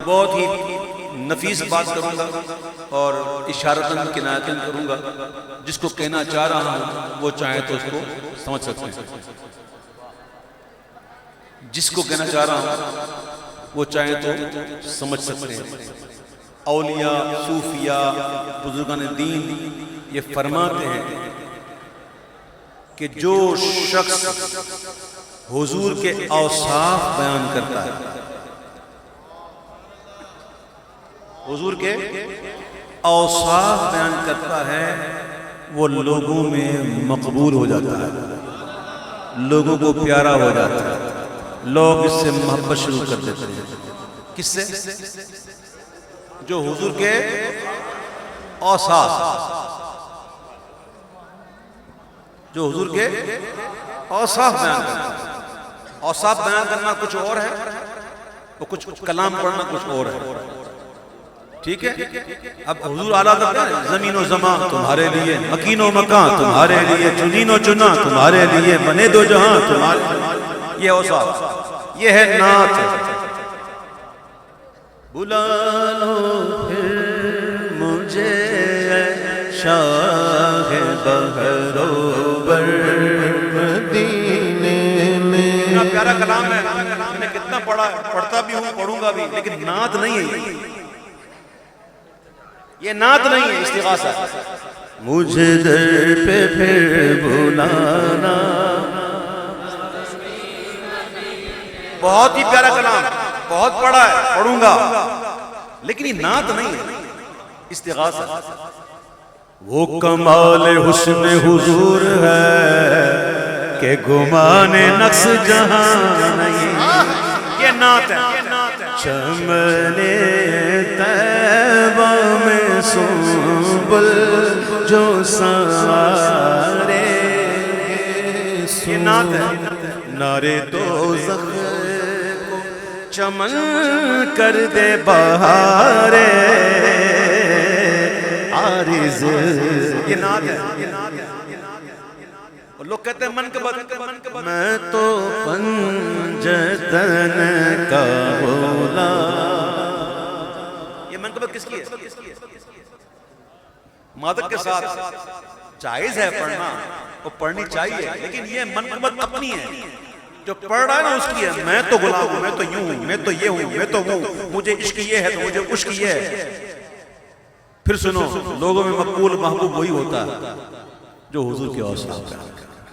बहुत ही नफीस बात करूंगा और इशारतन किनायतन करूंगा। जिसको कहना चाह रहा हूं वो चाहे तो उसको समझ सकते हैं, जिसको कहना चाह रहा हूं वो चाहे तो समझ सकते हैं। औलिया, सूफिया, बुजुर्गान दीन ये फरमाते हैं कि जो शख्स हुजूर के औसाफ बयान करता है, हुजूर के औसाफ बयान करता है, वो लोगों में मकबूल हो जाता है, लोगों को प्यारा हो जाता है, लोग इससे मोहब्बत शुरू कर देते हैं। किससे? जो हुजूर के औसाफ, जो हुजूर के औसाफ बयान करता है। औसाफ बयान करना कुछ और है, वो कुछ कलाम पढ़ना कुछ और है। ठीक है, अब हुजूर आला करते हैं, ज़मीनो ज़मा तुम्हारे लिए, मकीनो मकान तुम्हारे लिए, चुनीनो चुना तुम्हारे लिए, बने दो जहां तुम्हारे। ये औसाफ, ये है नात। बुला लो फिर मुझे शाह बहरोबर मदीने में। कितना प्यारा कलाम है, मैंने कितना पढ़ता भी हूँ, पढ़ूंगा भी, लेकिन नात नहीं है ये नात नहीं है, इस्तिग़ासा। मुझे दर पे फिर बुलाना, बहुत ही प्यारा कलाम, बहुत पढ़ा है, पढ़ूंगा, लेकिन ये नात नहीं है, इस्तिग़ासा। वो कमाल हुस्न हुजूर है कि गुमाने नक्श जहां नहीं, ये नात है। चमने तैबा में सुबुल जो सारे, ये नात है। नारे दोज़ख को चमन कर दे बहारे आरिज़, ये नात है। और लोग कहते हैं मनकबत, मैं तो पंजतन का बोला। ये मनकबत किसकी है? मादक के साथ जायज है पढ़ना, वो पढ़नी चाहिए, लेकिन ये मनकबत अपनी है, जो पढ़ रहा है ना उसकी है। मैं तो गुलाम हूं, मैं तो यूं हूं, मैं तो ये हूं, मैं तो वो, मुझे इश्क ये है तो मुझे उश्क ये है। फिर सुनो, लोगों में मकबूल महबूब वही होता है जो हुजूर के औसाफ है।